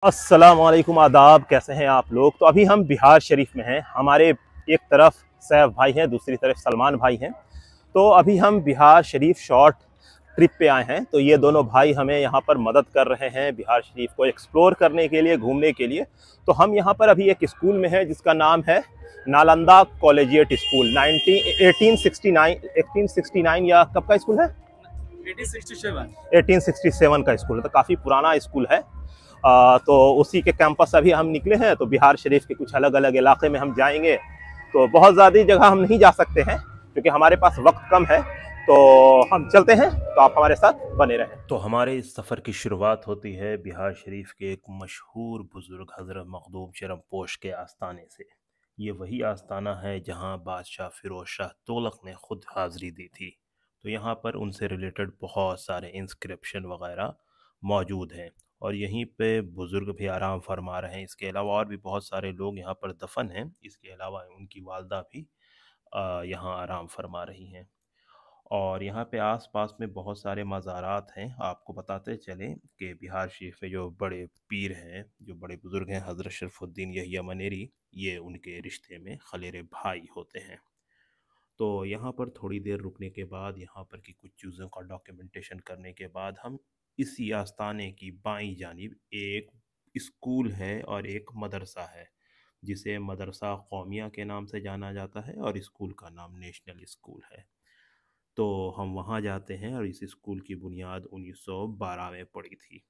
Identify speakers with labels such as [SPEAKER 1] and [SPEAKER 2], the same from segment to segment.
[SPEAKER 1] अस्सलामुअलैकुम, आदाब। कैसे हैं आप लोग? तो अभी हम बिहार शरीफ में हैं। हमारे एक तरफ सैफ भाई हैं, दूसरी तरफ सलमान भाई हैं। तो अभी हम बिहार शरीफ शॉर्ट ट्रिप पे आए हैं। तो ये दोनों भाई हमें यहाँ पर मदद कर रहे हैं बिहार शरीफ को एक्सप्लोर करने के लिए, घूमने के लिए। तो हम यहाँ पर अभी एक स्कूल में हैं जिसका नाम है नालंदा कॉलेजिएट स्कूल। 1869 या कब का स्कूल है? 1867 का स्कूल है। तो काफ़ी पुराना स्कूल है। तो उसी के कैंपस अभी हम निकले हैं। तो बिहार शरीफ के कुछ अलग अलग इलाके में हम जाएंगे। तो बहुत ज़्यादा जगह हम नहीं जा सकते हैं क्योंकि हमारे पास वक्त कम है। तो हम चलते हैं, तो आप हमारे साथ बने रहें। तो हमारे इस सफ़र की शुरुआत होती है बिहार शरीफ के एक मशहूर बुज़ुर्ग हज़रत मखदूम चरमपोश के आस्थाने से। ये वही आस्थाना है जहाँ बादशाह फ़िरोज़ शाह तुगलक ने ख़ुद हाज़िरी दी थी। तो यहाँ पर उनसे रिलेटेड बहुत सारे इंस्क्रिप्शन वगैरह मौजूद हैं और यहीं पे बुज़ुर्ग भी आराम फरमा रहे हैं। इसके अलावा और भी बहुत सारे लोग यहाँ पर दफन हैं। इसके अलावा उनकी वालदा भी यहाँ आराम फरमा रही हैं। और यहाँ पे आस-पास में बहुत सारे मज़ारात हैं। आपको बताते चलें कि बिहार शरीफ में जो बड़े पीर हैं, जो बड़े बुज़ुर्ग हैं, हज़रत शरफ़ुद्दीन यहिया मनेरी, ये उनके रिश्ते में खलेरे भाई होते हैं। तो यहाँ पर थोड़ी देर रुकने के बाद, यहाँ पर की कुछ चीज़ों का डॉक्यूमेंटेशन करने के बाद, हम इसी आस्थाने की बाईं जानिब एक स्कूल है और एक मदरसा है, जिसे मदरसा कौमिया के नाम से जाना जाता है और स्कूल का नाम नेशनल स्कूल है। तो हम वहाँ जाते हैं और इस स्कूल की बुनियाद 1912 में पड़ी थी।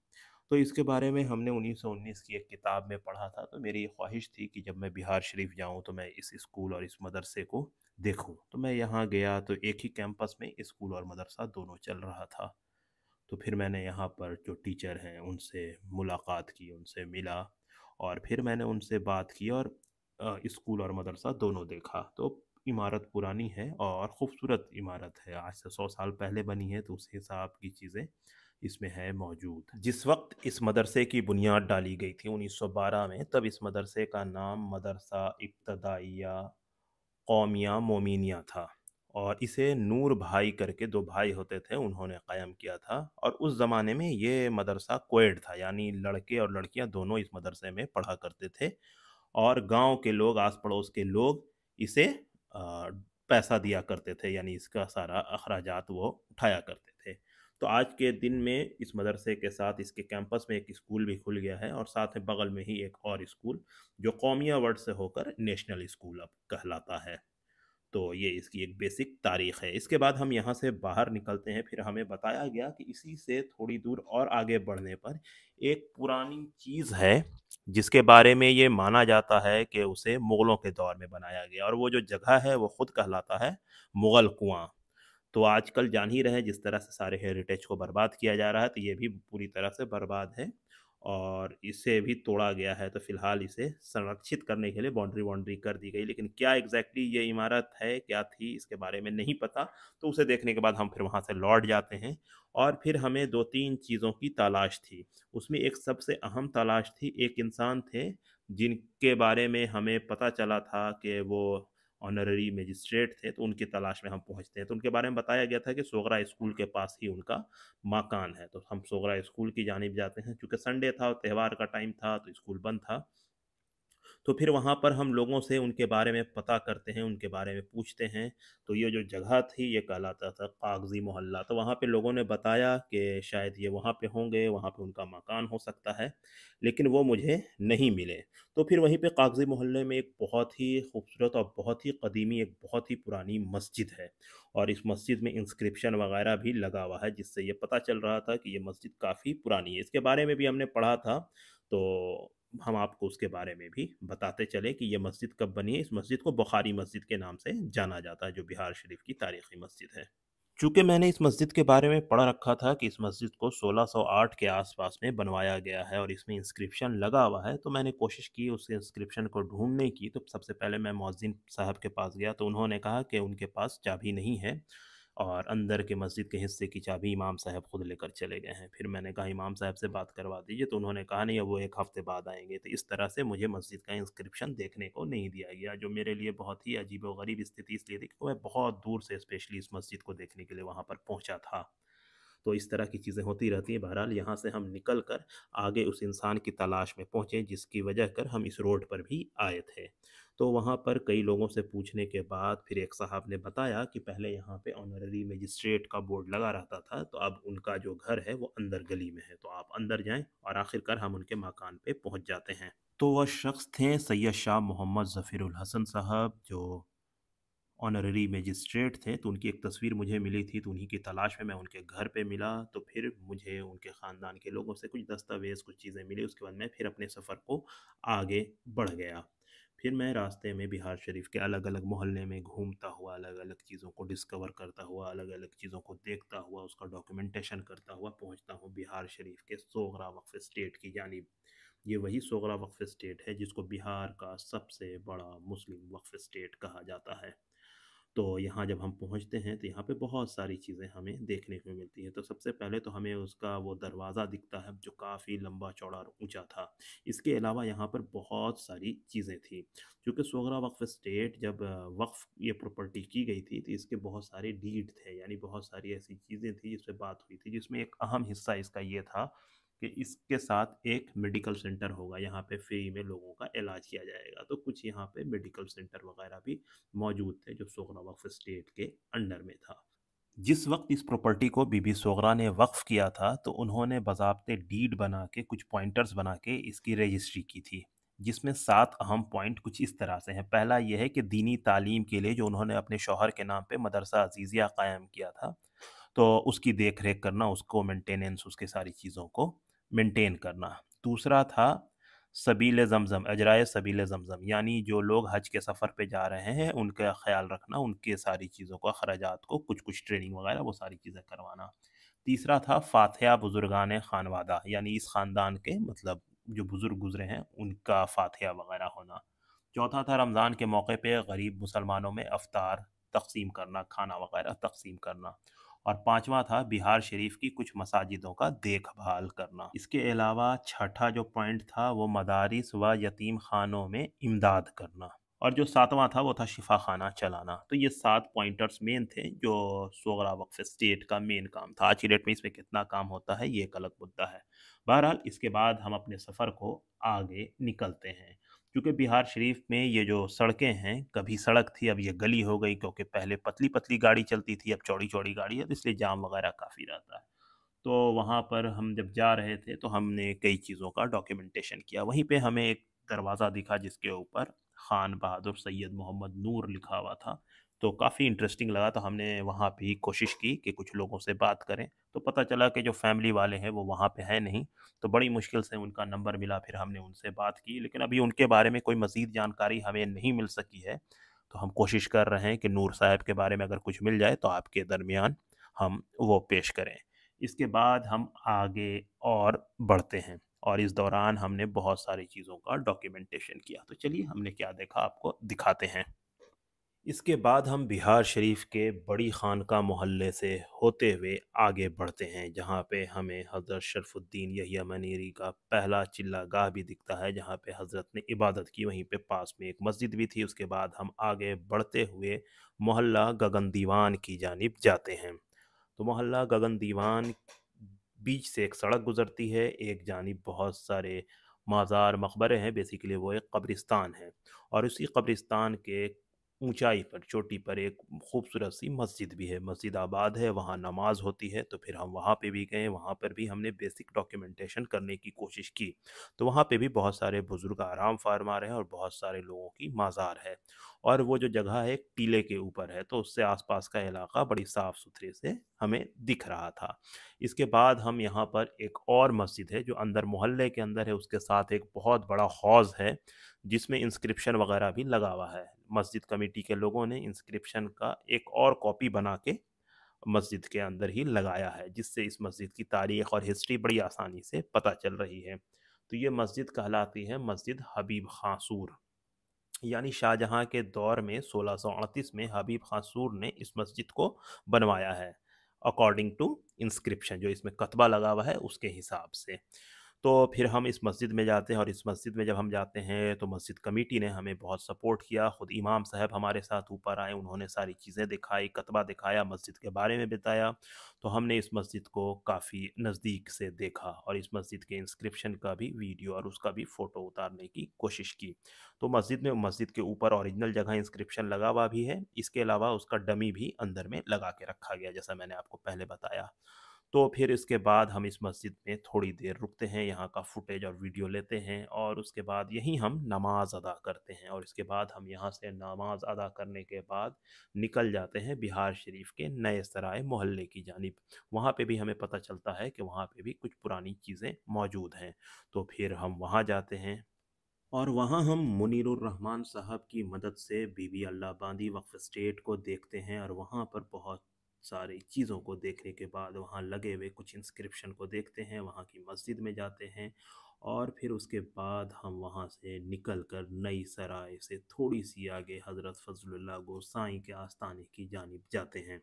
[SPEAKER 1] तो इसके बारे में हमने 1919 की एक किताब में पढ़ा था। तो मेरी ख्वाहिश थी कि जब मैं बिहार शरीफ जाऊँ तो मैं इस स्कूल और इस मदरसे को देखूँ। तो मैं यहाँ गया तो एक ही कैंपस में स्कूल और मदरसा दोनों चल रहा था। तो फिर मैंने यहाँ पर जो टीचर हैं उनसे मुलाकात की, उनसे मिला और फिर मैंने उनसे बात की और स्कूल और मदरसा दोनों देखा। तो इमारत पुरानी है और ख़ूबसूरत इमारत है। आज से 100 साल पहले बनी है, तो उस हिसाब की चीज़ें इसमें है मौजूद। जिस वक्त इस मदरसे की बुनियाद डाली गई थी 1912 में, तब इस मदरसे का नाम मदरसा इब्तदाइया कौमिया मोमिनिया था और इसे नूर भाई करके दो भाई होते थे, उन्होंने क़ायम किया था। और उस ज़माने में ये मदरसा कोएड था, यानी लड़के और लड़कियां दोनों इस मदरसे में पढ़ा करते थे और गांव के लोग, आस पड़ोस के लोग इसे पैसा दिया करते थे, यानी इसका सारा अखराजात वो उठाया करते थे। तो आज के दिन में इस मदरसे के साथ इसके कैंपस में एक स्कूल भी खुल गया है और साथ में बगल में ही एक और स्कूल, जो कौमिया वर्ड से होकर नेशनल स्कूल अब कहलाता है। तो ये इसकी एक बेसिक तारीख़ है। इसके बाद हम यहाँ से बाहर निकलते हैं। फिर हमें बताया गया कि इसी से थोड़ी दूर और आगे बढ़ने पर एक पुरानी चीज़ है, जिसके बारे में ये माना जाता है कि उसे मुग़लों के दौर में बनाया गया और वो जो जगह है वो ख़ुद कहलाता है मुग़ल कुआँ। तो आजकल जान ही रहे हैं जिस तरह से सारे हेरिटेज को बर्बाद किया जा रहा है, तो ये भी पूरी तरह से बर्बाद है और इसे भी तोड़ा गया है। तो फ़िलहाल इसे संरक्षित करने के लिए बाउंड्री वाउंड्री कर दी गई, लेकिन क्या एग्जैक्टली ये इमारत है, क्या थी, इसके बारे में नहीं पता। तो उसे देखने के बाद हम फिर वहाँ से लौट जाते हैं और फिर हमें दो तीन चीज़ों की तलाश थी। उसमें एक सबसे अहम तलाश थी, एक इंसान थे जिनके बारे में हमें पता चला था कि वो ऑनररी मजिस्ट्रेट थे। तो उनकी तलाश में हम पहुंचते हैं। तो उनके बारे में बताया गया था कि सोगरा स्कूल के पास ही उनका मकान है। तो हम सोगरा स्कूल की जानिब जाते हैं। चूँकि संडे था और त्यौहार का टाइम था, तो स्कूल बंद था। तो फिर वहाँ पर हम लोगों से उनके बारे में पता करते हैं, उनके बारे में पूछते हैं। तो ये जो जगह थी ये कहलाता था कागज़ी मोहल्ला। तो वहाँ पे लोगों ने बताया कि शायद ये वहाँ पे होंगे, वहाँ पे उनका मकान हो सकता है, लेकिन वो मुझे नहीं मिले। तो फिर वहीं पे कागज़ी मोहल्ले में एक बहुत ही खूबसूरत और बहुत ही कदीमी, एक बहुत ही पुरानी मस्जिद है और इस मस्जिद में इंस्क्रिप्शन वगैरह भी लगा हुआ है, जिससे ये पता चल रहा था कि ये मस्जिद काफ़ी पुरानी है। इसके बारे में भी हमने पढ़ा था। तो हम आपको उसके बारे में भी बताते चले कि ये मस्जिद कब बनी है। इस मस्जिद को बुखारी मस्जिद के नाम से जाना जाता है, जो बिहार शरीफ की तारीख़ी मस्जिद है। चूँकि मैंने इस मस्जिद के बारे में पढ़ रखा था कि इस मस्जिद को 1608 के आसपास में बनवाया गया है और इसमें इंस्क्रिप्शन लगा हुआ है, तो मैंने कोशिश की उस इंस्क्रिप्शन को ढूँढने की। तो सबसे पहले मैं मुअज़्ज़िन साहब के पास गया, तो उन्होंने कहा कि उनके पास चाबी नहीं है और अंदर के मस्जिद के हिस्से की चाबी इमाम साहब खुद लेकर चले गए हैं। फिर मैंने कहा इमाम साहब से बात करवा दीजिए, तो उन्होंने कहा नहीं, अब वो 1 हफ़्ते बाद आएँगे। तो इस तरह से मुझे मस्जिद का इंस्क्रिप्शन देखने को नहीं दिया गया, जो मेरे लिए बहुत ही अजीब-ओ-गरीब स्थिति इसलिए थी कि मैं बहुत दूर से स्पेशली इस मस्जिद को देखने के लिए वहाँ पर पहुँचा था। तो इस तरह की चीज़ें होती रहती हैं। बहरहाल यहाँ से हम निकल कर आगे उस इंसान की तलाश में पहुँचे जिसकी वजह कर हम इस रोड पर भी आए थे। तो वहाँ पर कई लोगों से पूछने के बाद फिर एक साहब ने बताया कि पहले यहाँ पे ऑनररी मजिस्ट्रेट का बोर्ड लगा रहता था, तो अब उनका जो घर है वो अंदर गली में है, तो आप अंदर जाएं और आखिरकार हम उनके मकान पे पहुँच जाते हैं। तो वह शख्स थे सैयद शाह मोहम्मद ज़फ़ीरुल हसन साहब, जो ऑनररी मजिस्ट्रेट थे। तो उनकी एक तस्वीर मुझे मिली थी, तो उन्हीं की तलाश में मैं उनके घर पे मिला। तो फिर मुझे उनके ख़ानदान के लोगों से कुछ दस्तावेज़, कुछ चीज़ें मिली। उसके बाद मैं फिर अपने सफ़र को आगे बढ़ गया। फिर मैं रास्ते में बिहार शरीफ के अलग अलग मोहल्ले में घूमता हुआ, अलग अलग चीज़ों को डिस्कवर करता हुआ, अलग अलग चीज़ों को देखता हुआ, उसका डॉक्यूमेंटेशन करता हुआ पहुँचता हूँ बिहार शरीफ के सोगरा वक्फ स्टेट की जानिब। ये वही सोगरा वक्फ स्टेट है जिसको बिहार का सबसे बड़ा मुस्लिम वक्फ स्टेट कहा जाता है। तो यहाँ जब हम पहुँचते हैं तो यहाँ पे बहुत सारी चीज़ें हमें देखने को मिलती हैं। तो सबसे पहले तो हमें उसका वो दरवाज़ा दिखता है जो काफ़ी लंबा चौड़ा और ऊँचा था। इसके अलावा यहाँ पर बहुत सारी चीज़ें थी। चूँकि सोगरा वक्फ स्टेट जब वक्फ ये प्रॉपर्टी की गई थी, तो इसके बहुत सारे डीड थे, यानी बहुत सारी ऐसी चीज़ें थी जिस पे बात हुई थी, जिसमें एक अहम हिस्सा इसका ये था कि इसके साथ एक मेडिकल सेंटर होगा, यहाँ पे फ्री में लोगों का इलाज किया जाएगा। तो कुछ यहाँ पे मेडिकल सेंटर वगैरह भी मौजूद थे जो सोगरा वक्फ स्टेट के अंडर में था। जिस वक्त इस प्रॉपर्टी को बीबी सोगरा ने वक्फ किया था, तो उन्होंने बाज़ाब्ते डीड बना के, कुछ पॉइंटर्स बना के इसकी रजिस्ट्री की थी, जिसमें 7 अहम पॉइंट कुछ इस तरह से हैं। पहला यह है कि दीनी तालीम के लिए जो उन्होंने अपने शौहर के नाम पे मदरसा अजीज़िया कायम किया था, तो उसकी देख रेख करना, उसको मेंटेनेंस, उसके सारी चीज़ों को मेंटेन करना। दूसरा था सबील ज़मज़म, अजराए सबील ज़मज़म, यानी जो लोग हज के सफ़र पे जा रहे हैं उनका ख़्याल रखना, उनके सारी चीज़ों का, ख़राजात को, कुछ कुछ ट्रेनिंग वगैरह वो सारी चीज़ें करवाना। तीसरा था फ़ातिहा बुज़ुर्गान ख़ानवादा, यानी इस ख़ानदान के मतलब जो बुज़ुर्ग गुज़रे हैं उनका फ़ातिहा वगैरह होना। चौथा था रमज़ान के मौके पे गरीब मुसलमानों में अफ्तार तक़सीम करना, खाना वगैरह तक़सीम करना। और पाँचवा था बिहार शरीफ की कुछ मसाजिदों का देखभाल करना। इसके अलावा छठा जो पॉइंट था वो मदारिस व यतीम खानों में इमदाद करना। और जो सातवां था वो था शिफा खाना चलाना। तो ये 7 पॉइंटर्स मेन थे जो सोगरा वक्फ स्टेट का मेन काम था। आज की डेट में इसमें कितना काम होता है ये एक अलग मुद्दा है। बहरहाल इसके बाद हम अपने सफ़र को आगे निकलते हैं। क्योंकि बिहार शरीफ में ये जो सड़कें हैं, कभी सड़क थी, अब ये गली हो गई, क्योंकि पहले पतली पतली गाड़ी चलती थी, अब चौड़ी चौड़ी गाड़ी है, तो इसलिए जाम वगैरह काफ़ी रहता है। तो वहाँ पर हम जब जा रहे थे तो हमने कई चीज़ों का डॉक्यूमेंटेशन किया। वहीं पे हमें एक दरवाज़ा दिखा जिसके ऊपर खान बहादुर सैयद मोहम्मद नूर लिखा हुआ था। तो काफ़ी इंटरेस्टिंग लगा, तो हमने वहाँ भी कोशिश की कि कुछ लोगों से बात करें। तो पता चला कि जो फैमिली वाले हैं वो वहाँ पे हैं नहीं। तो बड़ी मुश्किल से उनका नंबर मिला, फिर हमने उनसे बात की, लेकिन अभी उनके बारे में कोई मज़ीद जानकारी हमें नहीं मिल सकी है। तो हम कोशिश कर रहे हैं कि नूर साहब के बारे में अगर कुछ मिल जाए तो आपके दरमियान हम वो पेश करें। इसके बाद हम आगे और बढ़ते हैं, और इस दौरान हमने बहुत सारी चीज़ों का डॉक्यूमेंटेशन किया। तो चलिए हमने क्या देखा आपको दिखाते हैं। इसके बाद हम बिहार शरीफ के बड़ी खानका मोहल्ले से होते हुए आगे बढ़ते हैं, जहाँ पे हमें हज़रत शरफुद्दीन यहिया मनीरी का पहला चिल्ला गाह भी दिखता है, जहाँ पे हज़रत ने इबादत की। वहीं पे पास में एक मस्जिद भी थी। उसके बाद हम आगे बढ़ते हुए मोहल्ला गगन दीवान की जानिब जाते हैं। तो मोहल्ला गगन दीवान, बीच से एक सड़क गुजरती है, एक जानिब बहुत सारे माज़ार मकबरे हैं, बेसिकली वो एक कब्रिस्तान है। और उसी कब्रिस्तान के ऊंचाई पर, चोटी पर एक खूबसूरत सी मस्जिद भी है, मस्जिद आबाद है, वहाँ नमाज होती है। तो फिर हम वहाँ पे भी गए, वहाँ पर भी हमने बेसिक डॉक्यूमेंटेशन करने की कोशिश की। तो वहाँ पे भी बहुत सारे बुज़ुर्ग आराम फरमा रहे हैं और बहुत सारे लोगों की मज़ार है। और वो जो जगह है एक टीले के ऊपर है, तो उससे आसपास का इलाका बड़ी साफ़ सुथरे से हमें दिख रहा था। इसके बाद हम यहाँ पर एक और मस्जिद है जो अंदर मोहल्ले के अंदर है, उसके साथ एक बहुत बड़ा हौज़ है जिसमें इंस्क्रिप्शन वगैरह भी लगा हुआ है। मस्जिद कमेटी के लोगों ने इंस्क्रिप्शन का एक और कॉपी बना के मस्जिद के अंदर ही लगाया है, जिससे इस मस्जिद की तारीख़ और हिस्ट्री बड़ी आसानी से पता चल रही है। तो ये मस्जिद कहलाती है मस्जिद हबीब खां सूर, यानी शाहजहाँ के दौर में 1638 में हबीब खां सूर ने इस मस्जिद को बनवाया है, अकॉर्डिंग टू इंस्क्रिप्शन, जो इसमें कतबा लगा हुआ है उसके हिसाब से। तो फिर हम इस मस्जिद में जाते हैं और इस मस्जिद में जब हम जाते हैं तो मस्जिद कमेटी ने हमें बहुत सपोर्ट किया। ख़ुद इमाम साहब हमारे साथ ऊपर आए, उन्होंने सारी चीज़ें दिखाई, कतबा दिखाया, मस्जिद के बारे में बताया। तो हमने इस मस्जिद को काफ़ी नज़दीक से देखा और इस मस्जिद के इंस्क्रिप्शन का भी वीडियो और उसका भी फ़ोटो उतारने की कोशिश की। तो मस्जिद के ऊपर ओरिजिनल जगह इंस्क्रिप्शन लगा हुआ भी है, इसके अलावा उसका डमी भी अंदर में लगा के रखा गया, जैसा मैंने आपको पहले बताया। तो फिर इसके बाद हम इस मस्जिद में थोड़ी देर रुकते हैं, यहाँ का फुटेज और वीडियो लेते हैं और उसके बाद यहीं हम नमाज अदा करते हैं और इसके बाद हम यहाँ से नमाज अदा करने के बाद निकल जाते हैं बिहार शरीफ के नए सराय मोहल्ले की जानिब। वहाँ पे भी हमें पता चलता है कि वहाँ पे भी कुछ पुरानी चीज़ें मौजूद हैं। तो फिर हम वहाँ जाते हैं और वहाँ हम मुनीरुर रहमान साहब की मदद से बीबी अल्लाह बांदी वक्फ स्टेट को देखते हैं और वहाँ पर बहुत सारी चीज़ों को देखने के बाद वहाँ लगे हुए कुछ इंस्क्रिप्शन को देखते हैं, वहाँ की मस्जिद में जाते हैं और फिर उसके बाद हम वहाँ से निकल कर नई सराय से थोड़ी सी आगे हज़रत फ़ज़लुल्लाह गोसाई के आस्थाने की जानिब जाते हैं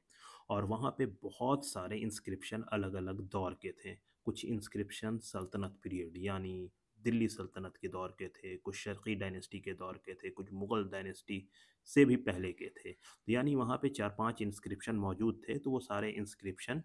[SPEAKER 1] और वहाँ पे बहुत सारे इंस्क्रिप्शन अलग अलग दौर के थे। कुछ इंस्क्रिप्शन सल्तनत पीरियड यानी दिल्ली सल्तनत के दौर के थे, कुछ शर्क़ी डायनेस्टी के दौर के थे, कुछ मुग़ल डायनेस्टी से भी पहले के थे। तो यानी वहाँ पे 4-5 इंस्क्रिप्शन मौजूद थे, तो वो सारे इंस्क्रिप्शन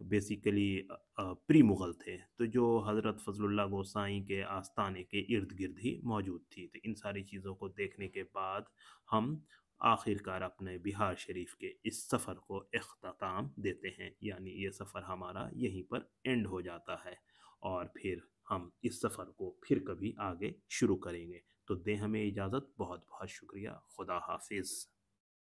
[SPEAKER 1] बेसिकली प्री मुग़ल थे, तो जो हज़रत फ़ज़लुल्लाह गोसाई के आस्थाने के इर्द-गिर्द ही मौजूद थी। तो इन सारी चीज़ों को देखने के बाद हम आखिरकार अपने बिहार शरीफ के इस सफ़र को इख्तिताम देते हैं, यानी ये सफ़र हमारा यहीं पर एंड हो जाता है और फिर हम इस सफ़र को फिर कभी आगे शुरू करेंगे। तो दें हमें इजाज़त, बहुत बहुत शुक्रिया, खुदा हाफिज़।